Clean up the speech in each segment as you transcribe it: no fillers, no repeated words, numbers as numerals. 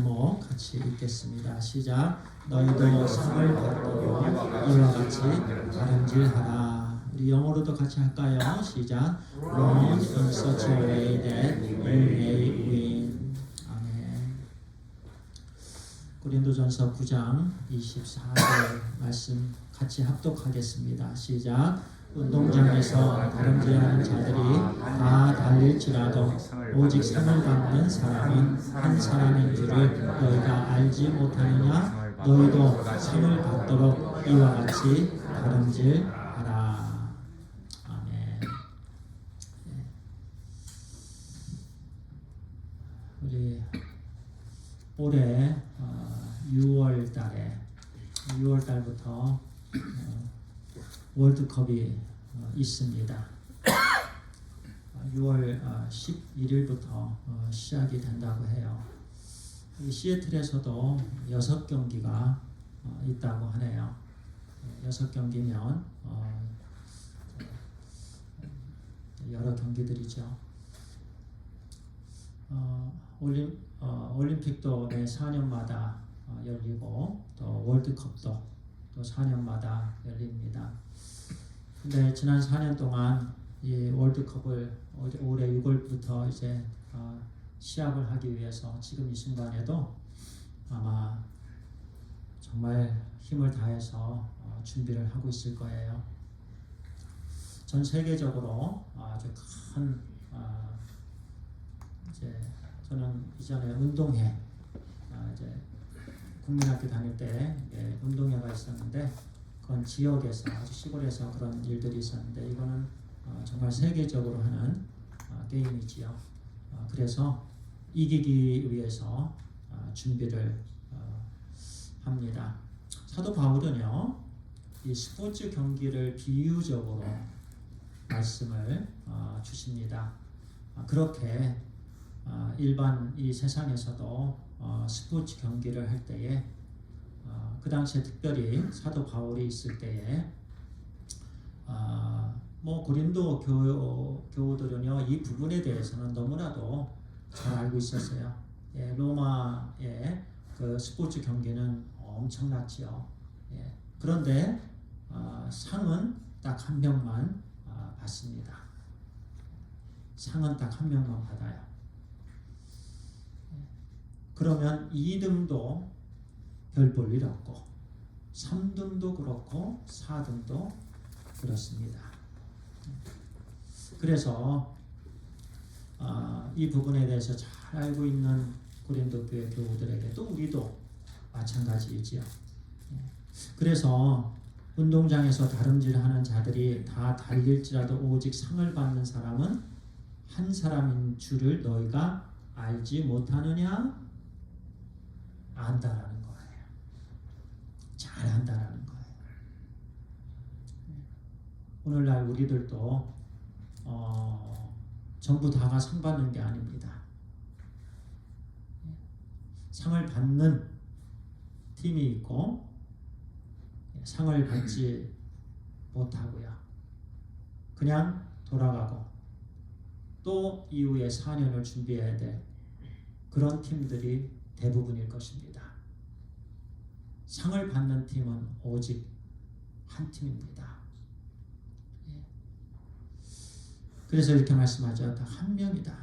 제목 같이 읽겠습니다. 시작. 너희도 상을 받도록 이와 같이 다름질하라. 우리 영어로도 같이 할까요? 시작. Run in such a way that you may win. 아멘. 고린도전서 9장 24절 말씀 같이 합독하겠습니다. 시작. 운동장에서 다름질하는 자들이 다 달릴지라도 오직 상을 받는 사람은 한 사람인 줄을 너희가 알지 못하느냐? 너희도 상을 받도록 이와 같이 다름질하라. 아멘. 우리 올해 6월 달부터 월드컵이 있습니다. 6월 11일부터 시작이 된다고 해요. 시애틀에서도 6경기가 있다고 하네요. 6경기면 여러 경기들이죠. 올림픽도 매 4년마다 열리고 또 월드컵도 또 4년마다 열립니다. 근데 지난 4년 동안 이 월드컵을 올해 6월부터 이제 시합을 하기 위해서 지금 이 순간에도 아마 정말 힘을 다해서 준비를 하고 있을 거예요. 전 세계적으로 아주 큰 이제 저는 이전에 운동회 이제 국민학교 다닐 때 운동회가 있었는데 그건 지역에서 아주 시골에서 그런 일들이 있었는데 이거는 정말 세계적으로 하는 게임이지요. 그래서 이기기 위해서 준비를 합니다. 사도 바울은요, 이 스포츠 경기를 비유적으로 말씀을 주십니다. 그렇게 일반 이 세상에서도 스포츠 경기를 할 때에 그 당시에 특별히 사도 바울이 있을 때에 고린도 교우들은요 이 부분에 대해서는 너무나도 잘 알고 있었어요. 로마의 그 스포츠 경기는 엄청났지요. 그런데 상은 딱 한 명만 받습니다. 상은 딱 한 명만 받아요. 그러면 2등도 별 볼 일 없고 3등도 그렇고 4등도 그렇습니다. 그래서 이 부분에 대해서 잘 알고 있는 고린도 교회 교우들에게 또 우리도 마찬가지이지요. 그래서 운동장에서 다름질하는 자들이 다 달릴지라도 오직 상을 받는 사람은 한 사람인 줄을 너희가 알지 못하느냐? 안다라는 거예요. 잘 안다라는 거예요. 오늘날 우리들도 전부 다가 상 받는 게 아닙니다. 상을 받는 팀이 있고 상을 받지 못하고요. 그냥 돌아가고 또 이후에 4년을 준비해야 될 그런 팀들이 대부분일 것입니다. 상을 받는 팀은 오직 한 팀입니다. 그래서 이렇게 말씀하죠. 다 한 명이다.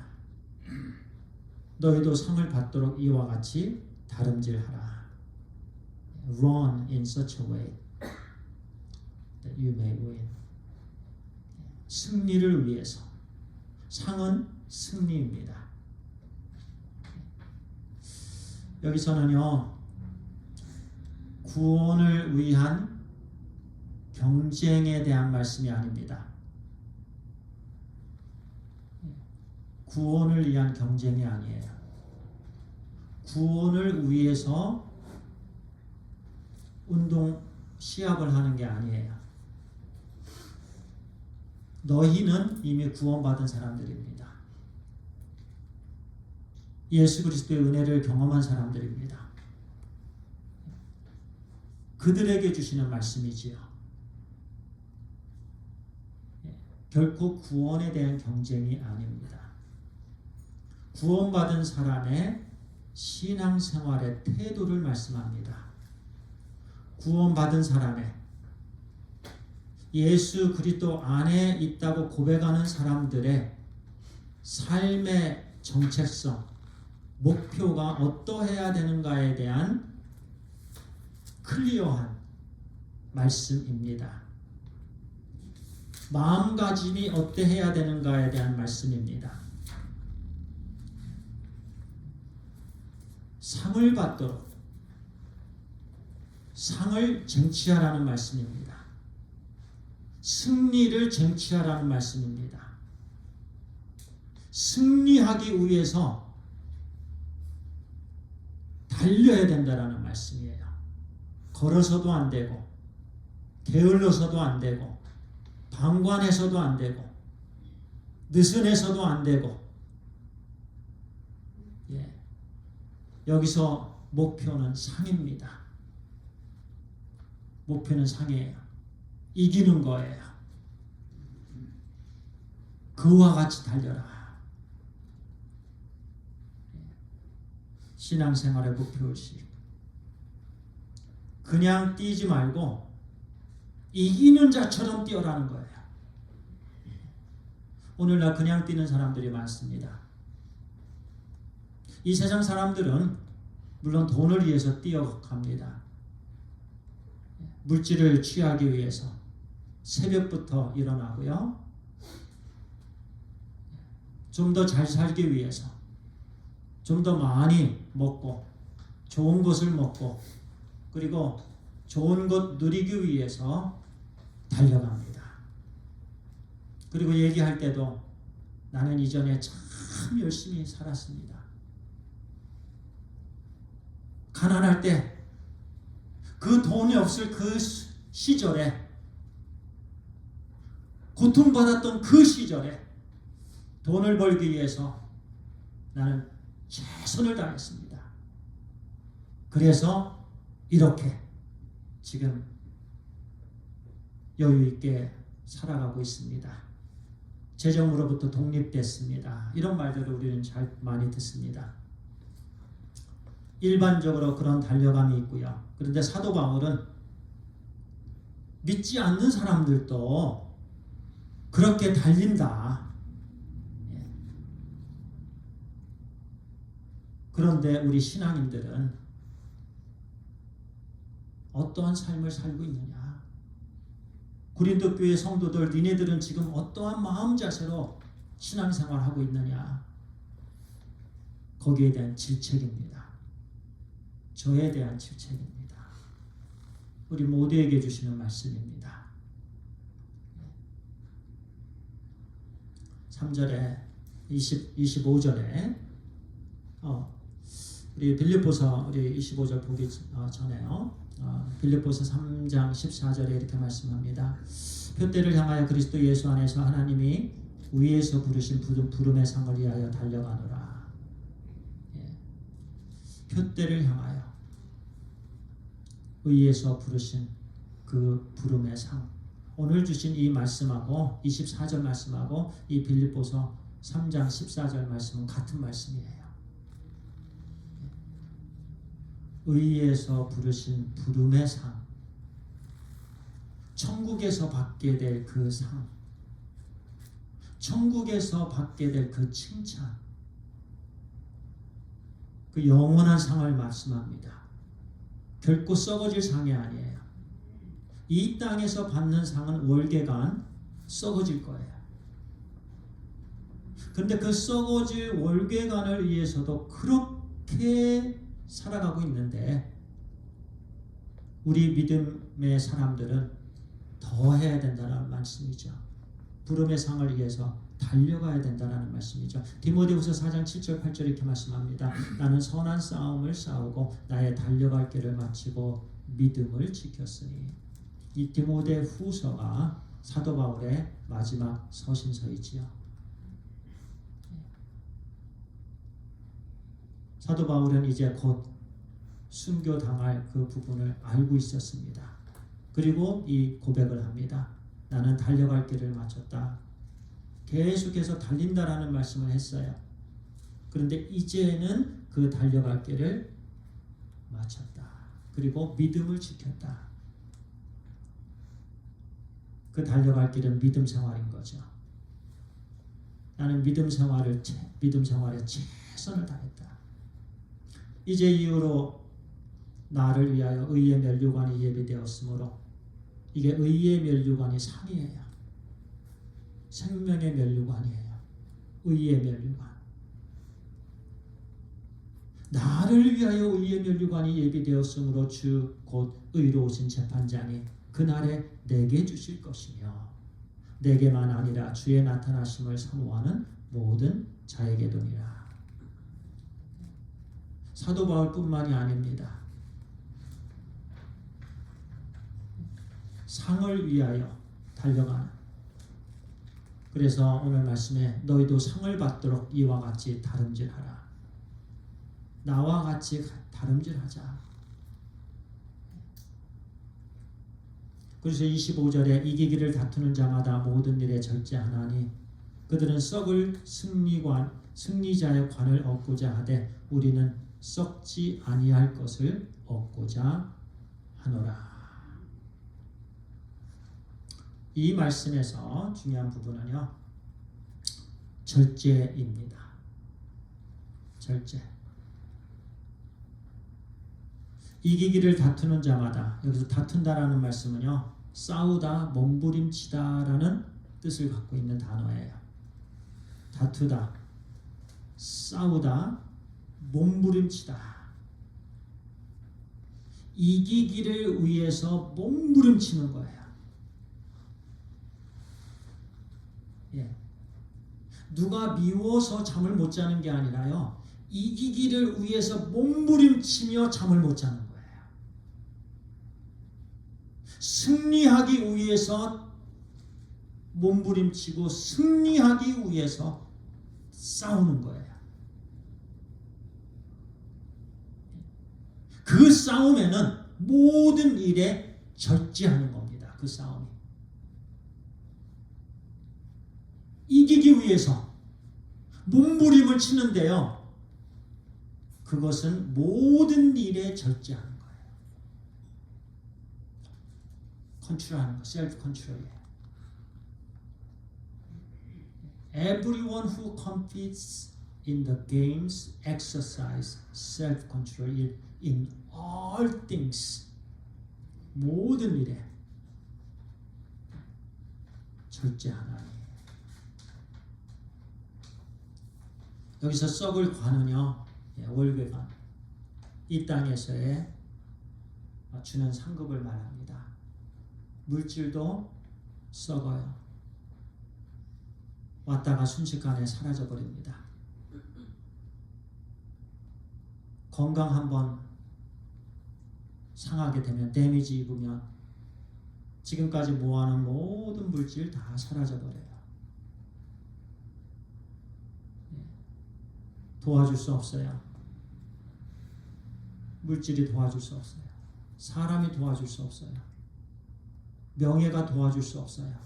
너희도 상을 받도록 이와 같이 다름질하라. Run in such a way that you may win. 승리를 위해서. 상은 승리입니다. 여기서는요, 구원을 위한 경쟁에 대한 말씀이 아닙니다. 구원을 위한 경쟁이 아니에요. 구원을 위해서 시합을 하는 게 아니에요. 너희는 이미 구원받은 사람들입니다. 예수 그리스도의 은혜를 경험한 사람들입니다. 그들에게 주시는 말씀이지요. 결코 구원에 대한 경쟁이 아닙니다. 구원받은 사람의 신앙생활의 태도를 말씀합니다. 구원받은 사람의 예수 그리스도 안에 있다고 고백하는 사람들의 삶의 정체성, 목표가 어떠해야 되는가에 대한 클리어한 말씀입니다. 마음가짐이 어떠해야 되는가에 대한 말씀입니다. 상을 받도록 상을 쟁취하라는 말씀입니다. 승리를 쟁취하라는 말씀입니다. 승리하기 위해서 달려야 된다라는 말씀이에요. 걸어서도 안 되고 게을러서도 안 되고 방관해서도 안 되고 느슨해서도 안 되고 여기서 목표는 상입니다. 목표는 상이에요. 이기는 거예요. 그와 같이 달려라. 신앙생활의 목표의식. 그냥 뛰지 말고 이기는 자처럼 뛰어라는 거예요. 오늘날 그냥 뛰는 사람들이 많습니다. 이 세상 사람들은 물론 돈을 위해서 뛰어갑니다. 물질을 취하기 위해서 새벽부터 일어나고요. 좀 더 잘 살기 위해서 좀 더 많이 먹고 좋은 것을 먹고 그리고 좋은 것 누리기 위해서 달려갑니다. 그리고 얘기할 때도 나는 이전에 참 열심히 살았습니다. 가난할 때 그 돈이 없을 그 시절에 고통받았던 그 시절에 돈을 벌기 위해서 나는 최선을 다했습니다. 그래서 이렇게 지금 여유 있게 살아가고 있습니다. 재정으로부터 독립됐습니다. 이런 말들을 우리는 많이 듣습니다. 일반적으로 그런 달려감이 있고요. 그런데 사도 바울은 믿지 않는 사람들도 그렇게 달린다. 그런데 우리 신앙인들은 어떠한 삶을 살고 있느냐? 고린도 교회 성도들, 니네들은 지금 어떠한 마음 자세로 신앙생활하고 있느냐? 거기에 대한 질책입니다. 저에 대한 질책입니다. 우리 모두에게 주시는 말씀입니다. 3절에 25절에 우리 빌립보서 우리 25절 보기 전에요. 빌립보서 3장 14절에 이렇게 말씀합니다. 표대를 향하여 그리스도 예수 안에서 하나님이 위에서 부르신 부름의 상을 위하여 달려가노라. 표대를 향하여 위에서 부르신 그 부름의 상. 오늘 주신 이 말씀하고 24절 말씀하고 이 빌립보서 3장 14절 말씀은 같은 말씀이에요. 의에서 부르신 부름의 상, 천국에서 받게 될 그 상, 천국에서 받게 될 그 칭찬, 그 영원한 상을 말씀합니다. 결코 썩어질 상이 아니에요. 이 땅에서 받는 상은 월계간 썩어질 거예요. 근데 그 썩어질 월계관을 위해서도 그렇게 살아가고 있는데 우리 믿음의 사람들은 더 해야 된다는 말씀이죠. 부름의 상을 위해서 달려가야 된다는 말씀이죠. 디모데후서 4장 7절 8절 이렇게 말씀합니다. 나는 선한 싸움을 싸우고 나의 달려갈 길을 마치고 믿음을 지켰으니. 이 디모데후서가 사도 바울의 마지막 서신서이지요. 사도 바울은 이제 곧 순교당할 그 부분을 알고 있었습니다. 그리고 이 고백을 합니다. 나는 달려갈 길을 마쳤다. 계속해서 달린다라는 말씀을 했어요. 그런데 이제는 그 달려갈 길을 마쳤다. 그리고 믿음을 지켰다. 그 달려갈 길은 믿음 생활인 거죠. 나는 믿음 생활에 최선을 다했다. 이제 이후로 나를 위하여 의의 면류관이 예비되었으므로 이게 의의 면류관이 3이에요. 생명의 면류관이에요. 의의 면류관. 나를 위하여 의의 면류관이 예비되었으므로 주 곧 의로우신 재판장이 그날에 내게 주실 것이며 내게만 아니라 주의 나타나심을 사모하는 모든 자에게도니라. 사도 바울뿐만이 아닙니다. 상을 위하여 달려가는. 그래서 오늘 말씀에 너희도 상을 받도록 이와 같이 다름질하라. 나와 같이 다름질하자. 그래서 25절에 이기기를 다투는 자마다 모든 일에 절제하나니 그들은 썩을 승리자의 관을 얻고자 하되 우리는 썩지 아니할 것을 얻고자 하노라. 이 말씀에서 중요한 부분은요, 절제입니다. 절제. 이기기를 다투는 자마다, 여기서 다툰다라는 말씀은요, 싸우다, 몸부림치다라는 뜻을 갖고 있는 단어예요. 다투다, 싸우다, 몸부림치다. 이기기를 위해서 몸부림치는 거예요. 예. 누가 미워서 잠을 못 자는 게 아니라요, 이기기를 위해서 몸부림치며 잠을 못 자는 거예요. 승리하기 위해서 몸부림치고 승리하기 위해서 싸우는 거예요. 그 싸움에는 모든 일에 절제하는 겁니다. 그 싸움이. 이기기 위해서 몸부림을 치는데요, 그것은 모든 일에 절제하는 거예요. 컨트롤하는 거, 셀프 컨트롤이에요. Everyone who competes in the games exercise self-control in all things. 모든 일에 절제하나니. 여기서 썩을 관은요, 월계관, 이 땅에서의 주는 상급을 말합니다. 물질도 썩어요. 왔다가 순식간에 사라져버립니다. 건강 한번 상하게 되면, 데미지 입으면 지금까지 모아놓은 모든 물질 다 사라져버려요. 도와줄 수 없어요. 물질이 도와줄 수 없어요. 사람이 도와줄 수 없어요. 명예가 도와줄 수 없어요.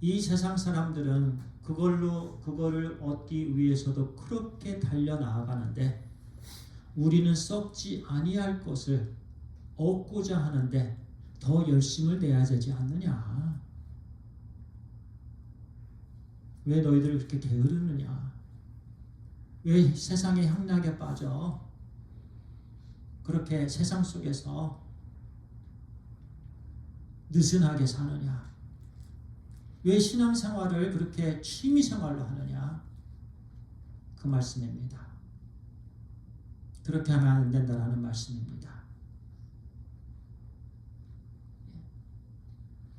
이 세상 사람들은 그거를 얻기 위해서도 그렇게 달려나가는데 우리는 썩지 아니할 것을 얻고자 하는데 더 열심을 내야 되지 않느냐? 왜 너희들 그렇게 게으르느냐? 왜 세상의 향락에 빠져 그렇게 세상 속에서 느슨하게 사느냐? 왜 신앙생활을 그렇게 취미생활로 하느냐? 그 말씀입니다. 그렇게 하면 안 된다라는 말씀입니다.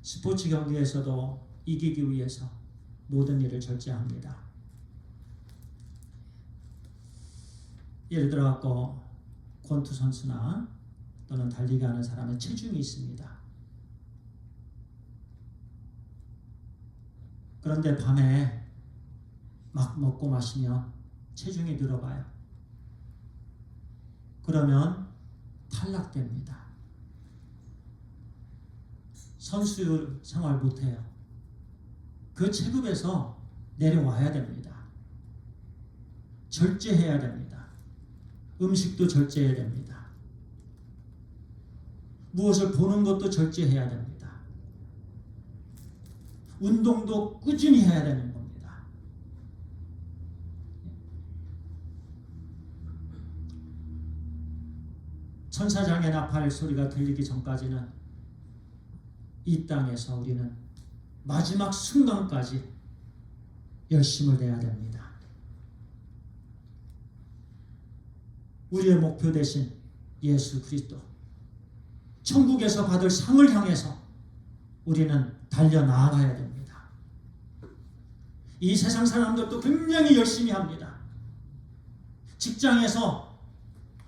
스포츠 경기에서도 이기기 위해서 모든 일을 절제합니다. 예를 들어 권투 선수나 또는 달리기 하는 사람은 체중이 있습니다. 그런데 밤에 막 먹고 마시며 체중이 늘어가요. 그러면 탈락됩니다. 선수 생활 못해요. 그 체급에서 내려와야 됩니다. 절제해야 됩니다. 음식도 절제해야 됩니다. 무엇을 보는 것도 절제해야 됩니다. 운동도 꾸준히 해야 되는 겁니다. 천사장의 나팔 소리가 들리기 전까지는 이 땅에서 우리는 마지막 순간까지 열심을 내야 됩니다. 우리의 목표 대신 예수 그리스도, 천국에서 받을 상을 향해서 우리는 달려나가야 됩니다. 이 세상 사람들도 굉장히 열심히 합니다. 직장에서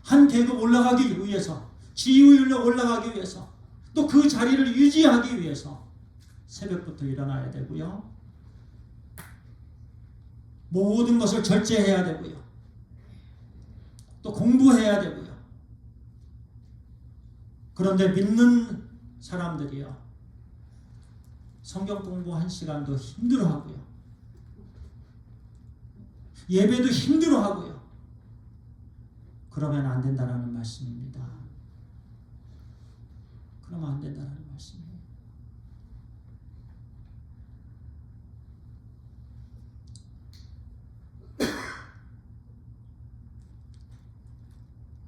한 계급 올라가기 위해서, 지위로 올라가기 위해서, 또 그 자리를 유지하기 위해서 새벽부터 일어나야 되고요. 모든 것을 절제해야 되고요. 또 공부해야 되고요. 그런데 믿는 사람들이요, 성경 공부 1시간도 힘들어하고요. 예배도 힘들어하고요. 그러면 안 된다라는 말씀입니다. 그러면 안 된다라는 말씀이에요.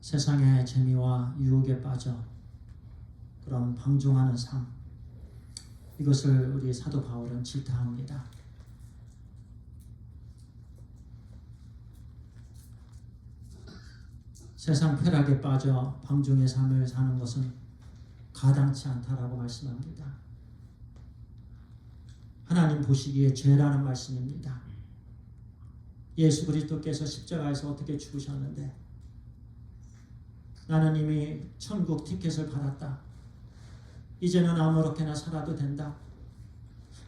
세상의 재미와 유혹에 빠져 그런 방종하는 삶, 이것을 우리 사도 바울은 질타합니다. 세상 쾌락에 빠져 방종의 삶을 사는 것은 가당치 않다라고 말씀합니다. 하나님 보시기에 죄라는 말씀입니다. 예수 그리스도께서 십자가에서 어떻게 죽으셨는데, 나는 이미 천국 티켓을 받았다. 이제는 아무렇게나 살아도 된다.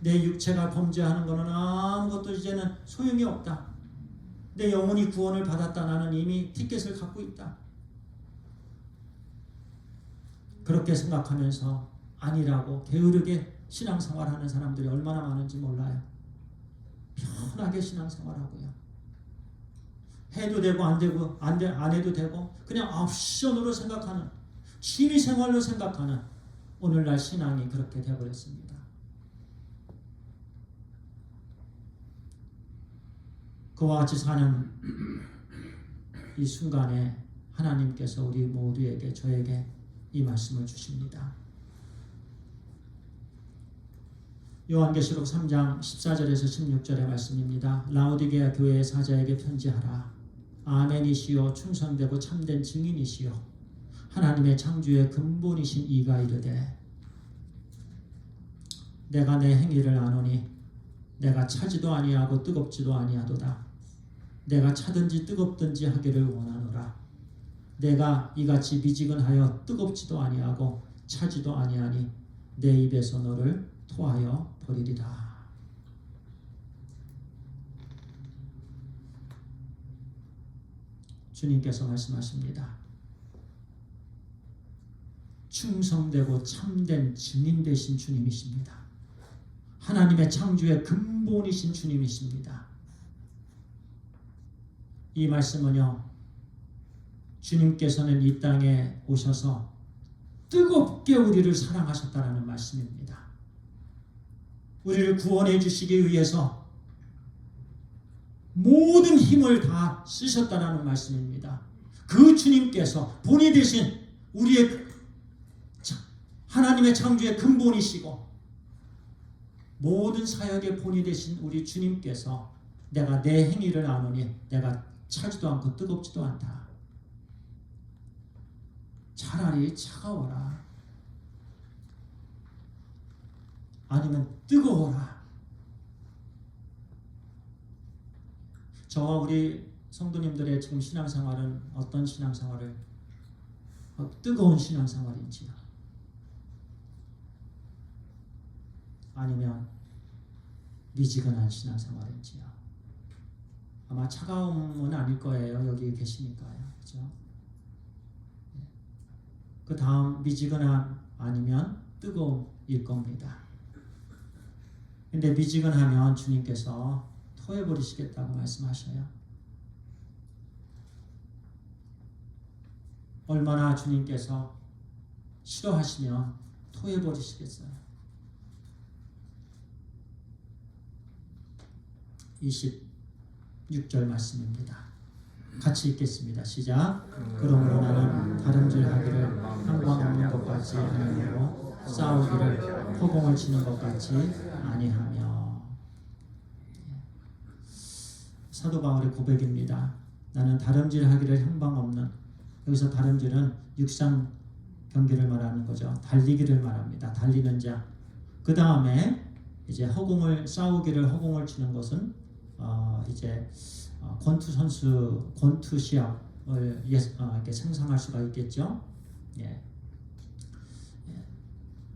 내 육체가 범죄하는 것은 아무것도 이제는 소용이 없다. 내 영혼이 구원을 받았다. 나는 이미 티켓을 갖고 있다. 그렇게 생각하면서 아니라고 게으르게 신앙생활하는 사람들이 얼마나 많은지 몰라요. 편하게 신앙생활하고요. 해도 되고 안 해도 되고 그냥 옵션으로 생각하는, 취미생활로 생각하는 오늘날 신앙이 그렇게 되어버렸습니다. 그와 같이 사는 이 순간에 하나님께서 우리 모두에게, 저에게 이 말씀을 주십니다. 요한계시록 3장 14절에서 16절의 말씀입니다. 라오디게아 교회의 사자에게 편지하라. 아멘이시요 충성되고 참된 증인이시요 하나님의 창조의 근본이신 이가 이르되, 내가 내 행위를 아노니 내가 차지도 아니하고 뜨겁지도 아니하도다. 내가 차든지 뜨겁든지 하기를 원하노라. 내가 이같이 미지근하여 뜨겁지도 아니하고 차지도 아니하니 내 입에서 너를 토하여 버리리라. 주님께서 말씀하십니다. 충성되고 참된 증인 되신 주님이십니다. 하나님의 창조의 근본이신 주님이십니다. 이 말씀은요, 주님께서는 이 땅에 오셔서 뜨겁게 우리를 사랑하셨다는 말씀입니다. 우리를 구원해 주시기 위해서 모든 힘을 다 쓰셨다는 말씀입니다. 그 주님께서 본이 되신 우리의 하나님의 창조의 근본이시고 모든 사역의 본이 되신 우리 주님께서 내가 내 행위를 아노니 내가 차지도 않고 뜨겁지도 않다. 차라리 차가워라. 아니면 뜨거워라. 저와 우리 성도님들의 지금 신앙생활은 어떤 신앙생활을, 뜨거운 신앙생활인지요? 아니면 미지근한 신앙생활인지요? 아마 차가움은 아닐 거예요. 여기 계시니까요. 그렇죠? 그 다음 미지근함 아니면 뜨거움일 겁니다. 근데 미지근하면 주님께서 토해버리시겠다고 말씀하셔요. 얼마나 주님께서 싫어하시면 토해버리시겠어요. 26절 말씀입니다. 같이 읽겠습니다. 시작. 그러므로 나는 다름질하기를 한방 없는 것 같이 아니하고 싸우기를 허공을 치는 것 같이 아니하며. 사도 바울의 고백입니다. 나는 다름질하기를 한방 없는, 여기서 다름질은 육상 경기를 말하는 거죠. 달리기를 말합니다. 달리는 자. 그 다음에 이제 싸우기를 허공을 치는 것은 이제 권투 선수 권투 시합을 이렇게 상상할 수가 있겠죠. 예.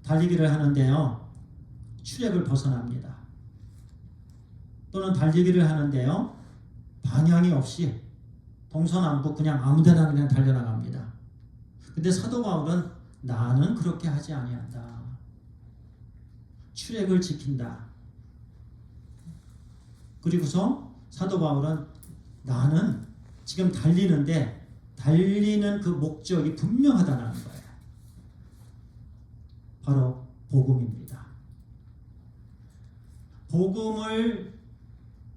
달리기를 하는데요, 트랙을 벗어납니다. 또는 달리기를 하는데요, 방향이 없이 동서남북 그냥 아무데나 그냥 달려나갑니다. 근데 사도 바울은 나는 그렇게 하지 아니한다. 트랙을 지킨다. 그리고서 사도 바울은 나는 지금 달리는데 달리는 그 목적이 분명하다는 거예요. 바로 복음입니다. 복음을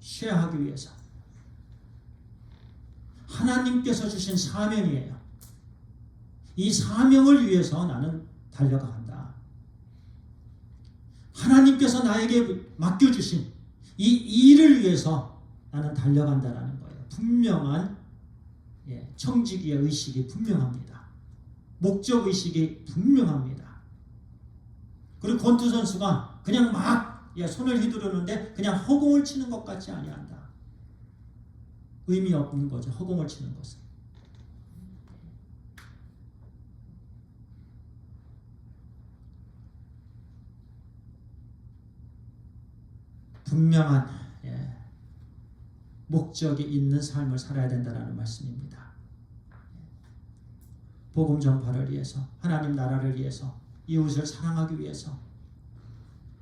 쉐어하기 위해서 하나님께서 주신 사명이에요. 이 사명을 위해서 나는 달려간다. 하나님께서 나에게 맡겨주신 이 일을 위해서 나는 달려간다라는 거예요. 분명한 청지기의 의식이 분명합니다. 목적 의식이 분명합니다. 그리고 권투 선수가 그냥 막 손을 휘두르는데 그냥 허공을 치는 것 같지 아니한다. 의미 없는 거죠. 허공을 치는 것은. 분명한 목적이 있는 삶을 살아야 된다는 말씀입니다. 복음 전파를 위해서, 하나님 나라를 위해서, 이웃을 사랑하기 위해서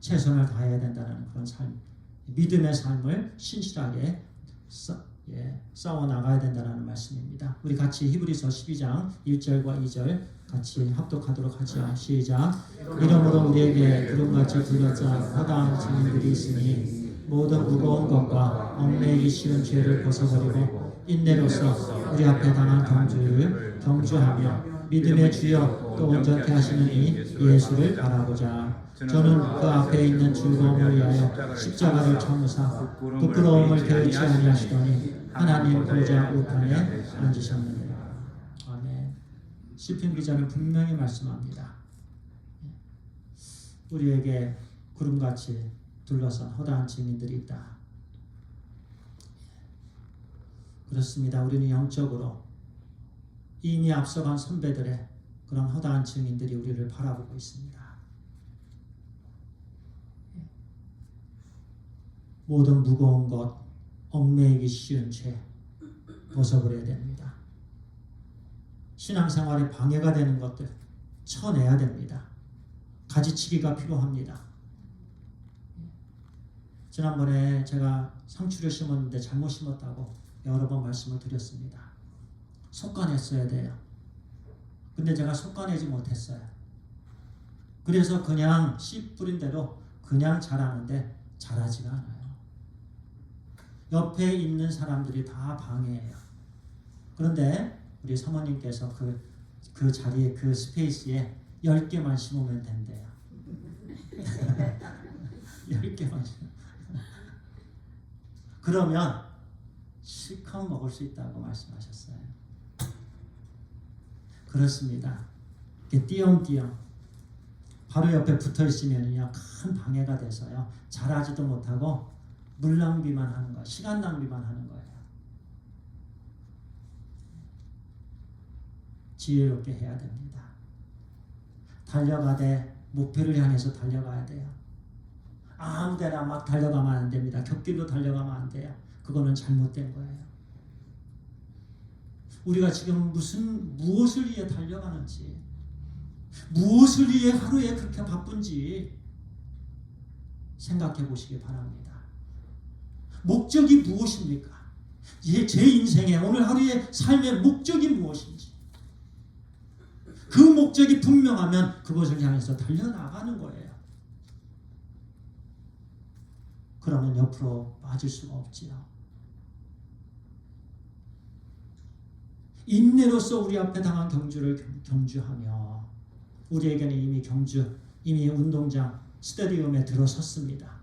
최선을 다해야 된다는 그런 삶, 믿음의 삶을 신실하게 싸워 나가야 된다는 말씀입니다. 우리 같이 히브리서 12장 1절과 2절 같이 합독하도록 하죠. 시작. 이러므로 우리에게 구름같이 둘러싼 허다한 증인들이 있으니 모든 무거운 것과 얽매이기 쉬운 죄를 벗어버리고 인내로서 우리 앞에 당한 경주를 경주하며 믿음의 주여 또 온전케 하시는 이 예수를 바라보자. 저는 그 앞에 있는 즐거움을 위하여 십자가를 참으사 부끄러움을 개의치 아니하시더니 하나님 보좌 우편에 앉으셨느니라. 아멘. 시편 기자는 분명히 말씀합니다. 우리에게 구름같이 둘러싼 허다한 증인들이 있다. 그렇습니다. 우리는 영적으로 이미 앞서간 선배들의 그런 허다한 증인들이 우리를 바라보고 있습니다. 모든 무거운 것, 얽매이기 쉬운 죄 벗어버려야 됩니다. 신앙생활에 방해가 되는 것들 쳐내야 됩니다. 가지치기가 필요합니다. 지난번에 제가 상추를 심었는데 잘못 심었다고 여러 번 말씀을 드렸습니다. 솎아냈어야 돼요. 근데 제가 솎아내지 못했어요. 그래서 그냥 씨 뿌린 대로 그냥 자라는데 자라지가 않아요. 옆에 있는 사람들이 다 방해해요. 그런데 우리 사모님께서 그 자리에 그 스페이스에 10개만 심으면 된대요. 10개만 심으면. 그러면 실컷 먹을 수 있다고 말씀하셨어요. 그렇습니다. 이렇게 띄엄띄엄 바로 옆에 붙어 있으면요 큰 방해가 돼서요 자라지도 못하고 물 낭비만 하는 거예요. 시간 낭비만 하는 거예요. 지혜롭게 해야 됩니다. 달려가되 목표를 향해서 달려가야 돼요. 아무데나 막 달려가면 안 됩니다. 곁길로 달려가면 안 돼요. 그거는 잘못된 거예요. 우리가 지금 무엇을 위해 달려가는지, 무엇을 위해 하루에 그렇게 바쁜지 생각해 보시기 바랍니다. 목적이 무엇입니까? 제 인생의 오늘 하루의 삶의 목적이 무엇인지 목적이 분명하면 그것을 향해서 달려나가는 거예요. 그러면 옆으로 빠질 수가 없지요. 인내로서 우리 앞에 당한 경주를 경주하며 우리에게는 이미 운동장 스타디움에 들어섰습니다.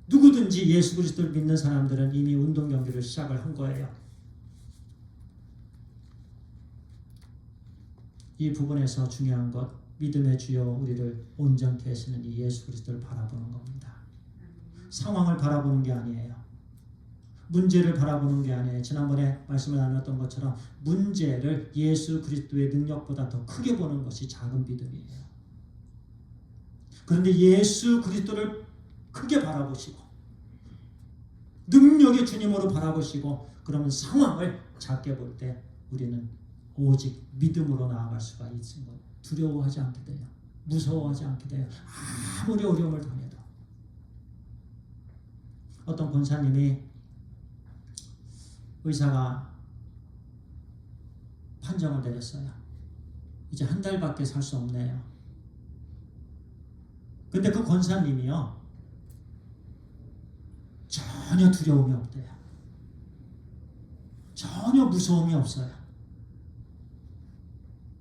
누구든지 예수 그리스도를 믿는 사람들은 이미 운동 경기를 시작을 한 거예요. 이 부분에서 중요한 것, 믿음의 주여 우리를 온전케 하시는 이 예수 그리스도를 바라보는 겁니다. 상황을 바라보는 게 아니에요. 문제를 바라보는 게 아니에요. 지난번에 말씀을 나눴던 것처럼 문제를 예수 그리스도의 능력보다 더 크게 보는 것이 작은 믿음이에요. 그런데 예수 그리스도를 크게 바라보시고 능력의 주님으로 바라보시고 그러면 상황을 작게 볼 때 우리는 오직 믿음으로 나아갈 수가 있는 거예요. 두려워하지 않게 돼요. 무서워하지 않게 돼요. 아무리 어려움을 당해도. 어떤 권사님이 의사가 판정을 내렸어요. 이제 한 달밖에 살 수 없네요. 근데 그 권사님이요, 전혀 두려움이 없대요. 전혀 무서움이 없어요.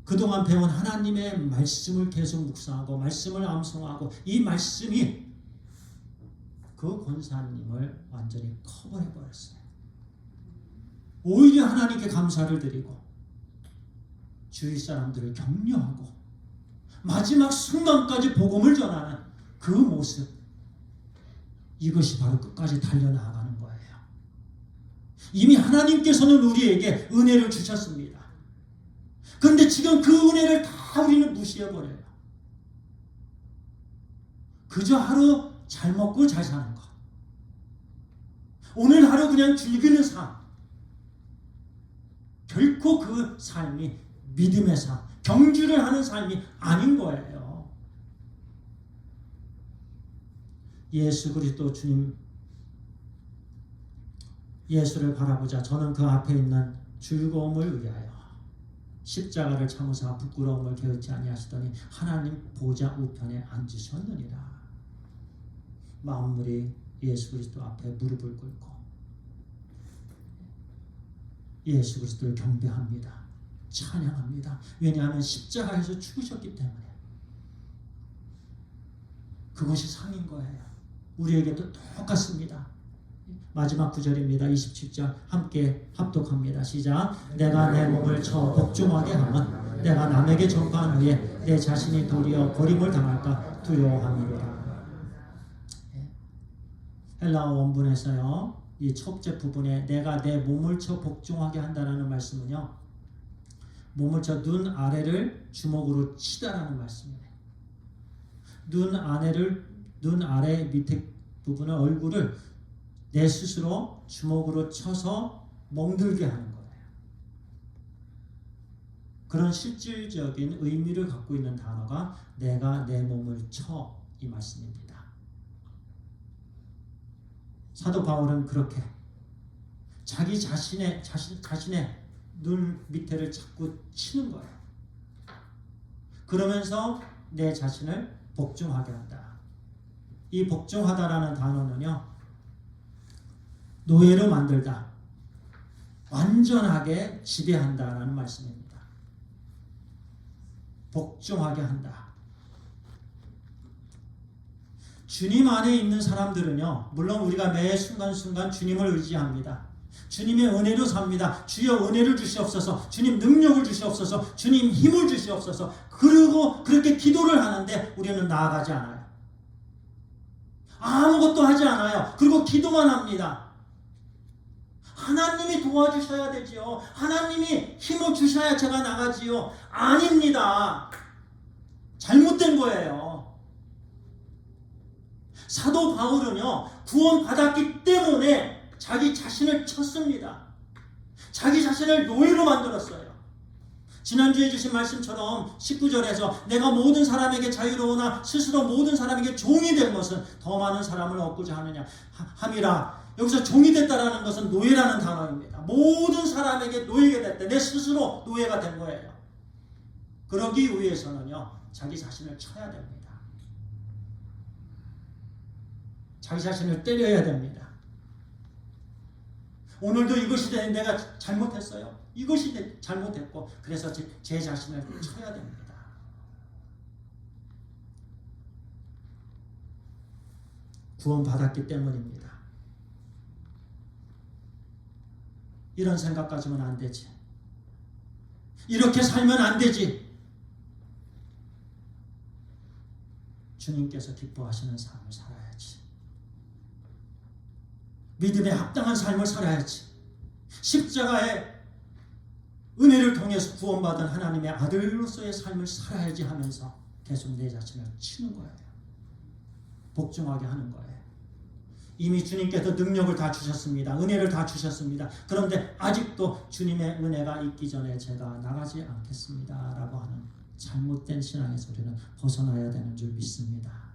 그동안 배운 하나님의 말씀을 계속 묵상하고 말씀을 암송하고 이 말씀이 그 권사님을 완전히 커버해버렸어요. 오히려 하나님께 감사를 드리고 주위 사람들을 격려하고 마지막 순간까지 복음을 전하는 그 모습, 이것이 바로 끝까지 달려나가는 거예요. 이미 하나님께서는 우리에게 은혜를 주셨습니다. 그런데 지금 그 은혜를 다 우리는 무시해버려요. 그저 하루 잘 먹고 잘 사는 것, 오늘 하루 그냥 즐기는 삶, 결코 그 삶이 믿음의 삶, 경주를 하는 삶이 아닌 거예요. 예수 그리스도 주님, 예수를 바라보자. 저는 그 앞에 있는 즐거움을 위하여 십자가를 참으사 부끄러움을 게으르지 아니하시더니 하나님 보좌 우편에 앉으셨느니라. 만물이 예수 그리스도 앞에 무릎을 꿇고 예수 그리스도를 경배합니다. 찬양합니다. 왜냐하면 십자가에서 죽으셨기 때문에. 그것이 상인 거예요. 우리에게도 똑같습니다. 마지막 구절입니다. 27절 함께 합독합니다. 시작. 내가 내 몸을 쳐 복종하게 하면 내가 남에게 전파한 후에 내 자신이 도리어 버림을 당할까 두려워함이로다. 헬라어 원문에서요, 이 첫째 부분에 내가 내 몸을 쳐 복종하게 한다라는 말씀은요, 몸을 쳐 눈 아래를 주먹으로 치다라는 말씀이에요. 눈 아래 밑에 부분의 얼굴을 내 스스로 주먹으로 쳐서 멍들게 하는 거예요. 그런 실질적인 의미를 갖고 있는 단어가 내가 내 몸을 쳐, 이 말씀입니다. 사도 바울은 그렇게 자기 자신의 눈 밑에를 자꾸 치는 거예요. 그러면서 내 자신을 복종하게 한다. 이 복종하다라는 단어는요, 노예로 만들다, 완전하게 지배한다라는 말씀입니다. 복종하게 한다. 주님 안에 있는 사람들은요, 물론 우리가 매 순간순간 주님을 의지합니다. 주님의 은혜로 삽니다. 주여 은혜를 주시옵소서, 주님 능력을 주시옵소서, 주님 힘을 주시옵소서. 그리고 그렇게 기도를 하는데 우리는 나아가지 않아요. 아무것도 하지 않아요. 그리고 기도만 합니다. 하나님이 도와주셔야 되지요. 하나님이 힘을 주셔야 제가 나가지요. 아닙니다. 잘못된 거예요. 사도 바울은요, 구원받았기 때문에 자기 자신을 쳤습니다. 자기 자신을 노예로 만들었어요. 지난주에 주신 말씀처럼 19절에서 내가 모든 사람에게 자유로우나 스스로 모든 사람에게 종이 된 것은 더 많은 사람을 얻고자 하느냐 함이라. 여기서 종이 됐다라는 것은 노예라는 단어입니다. 모든 사람에게 노예가 됐다. 내 스스로 노예가 된 거예요. 그러기 위해서는요, 자기 자신을 쳐야 됩니다. 자기 자신을 때려야 됩니다. 오늘도 이것이 내가 잘못했어요. 이것이 잘못했고, 그래서 제 자신을 쳐야 됩니다. 구원받았기 때문입니다. 이런 생각 가지면 안 되지. 이렇게 살면 안 되지. 주님께서 기뻐하시는 삶을 살아야지. 믿음에 합당한 삶을 살아야지. 십자가의 은혜를 통해서 구원받은 하나님의 아들로서의 삶을 살아야지 하면서 계속 내 자신을 치는 거예요. 복종하게 하는 거예요. 이미 주님께서 능력을 다 주셨습니다. 은혜를 다 주셨습니다. 그런데 아직도 주님의 은혜가 있기 전에 제가 나가지 않겠습니다 라고 하는 잘못된 신앙에서 우리는 벗어나야 되는 줄 믿습니다.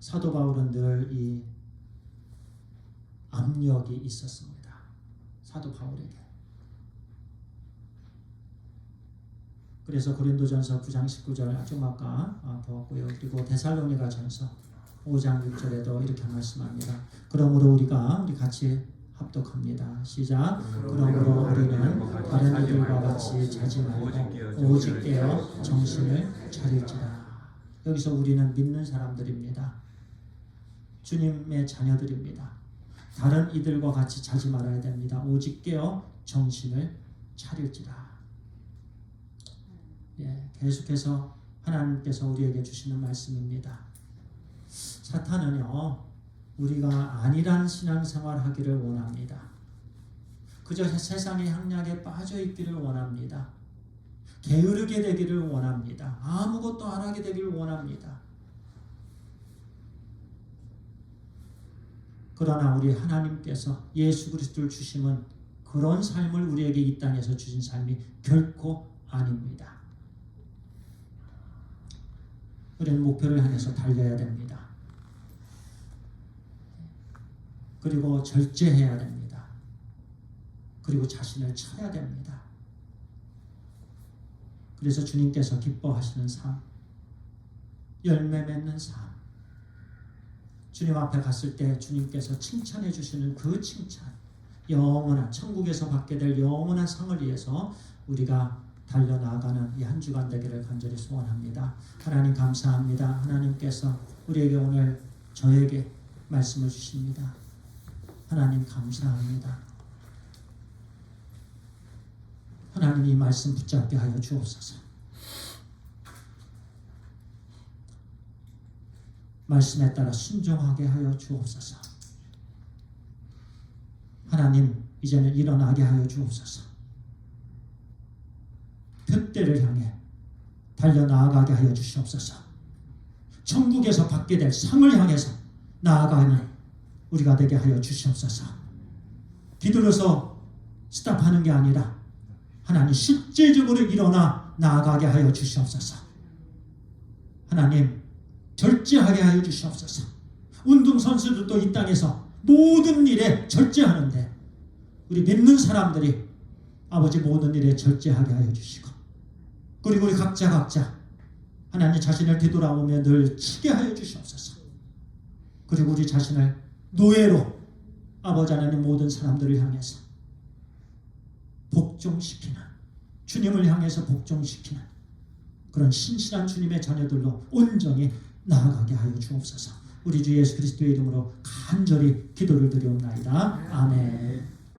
사도 바울은 늘 이 압력이 있었습니다. 사도 바울에게. 그래서 고린도전서 9장 19절 좀 아까 보았고요. 그리고 데살로니가전서 5장 6절에도 이렇게 말씀합니다. 그러므로 우리 같이 합독합니다. 시작. 그러므로 우리는 다른 이들과 같이 자지 말고 오직 깨어 정신을 차릴지라. 여기서 우리는 믿는 사람들입니다. 주님의 자녀들입니다. 다른 이들과 같이 자지 말아야 됩니다. 오직 깨어 정신을 차릴지라. 계속해서 하나님께서 우리에게 주시는 말씀입니다. 사탄은요, 우리가 안일한 신앙생활 하기를 원합니다. 그저 세상의 향락에 빠져 있기를 원합니다. 게으르게 되기를 원합니다. 아무것도 안 하게 되기를 원합니다. 그러나 우리 하나님께서 예수 그리스도를 주심은 그런 삶을 우리에게 이 땅에서 주신 삶이 결코 아닙니다. 우리는 목표를 향해서 달려야 됩니다. 그리고 절제해야 됩니다. 그리고 자신을 쳐야 됩니다. 그래서 주님께서 기뻐하시는 삶, 열매 맺는 삶, 주님 앞에 갔을 때 주님께서 칭찬해 주시는 그 칭찬, 영원한 천국에서 받게 될 영원한 상을 위해서 우리가 달려나가는 이 한 주간 되기를 간절히 소원합니다. 하나님 감사합니다. 하나님께서 우리에게 오늘 저에게 말씀을 주십니다. 하나님 감사합니다. 하나님 이 말씀 붙잡게 하여 주옵소서. 말씀에 따라 순종하게 하여 주옵소서. 하나님 이제는 일어나게 하여 주옵소서. 뜻대를 향해 달려나아가게 하여 주시옵소서. 천국에서 받게 될 상을 향해서 나아가는 우리가 되게 하여 주시옵소서. 뒤돌아서 스탑하는 게 아니라 하나님 실제적으로 일어나 나아가게 하여 주시옵소서. 하나님 절제하게 하여 주시옵소서. 운동선수들도 이 땅에서 모든 일에 절제하는데 우리 믿는 사람들이 아버지 모든 일에 절제하게 하여 주시고, 그리고 우리 각자 하나님 자신을 뒤돌아보며 늘 치게 하여 주시옵소서. 그리고 우리 자신을 노예로 아버지 하나님 모든 사람들을 향해서 복종시키는, 주님을 향해서 복종시키는 그런 신실한 주님의 자녀들로 온전히 나아가게 하여 주옵소서. 우리 주 예수 그리스도의 이름으로 간절히 기도를 드리옵나이다. 아멘.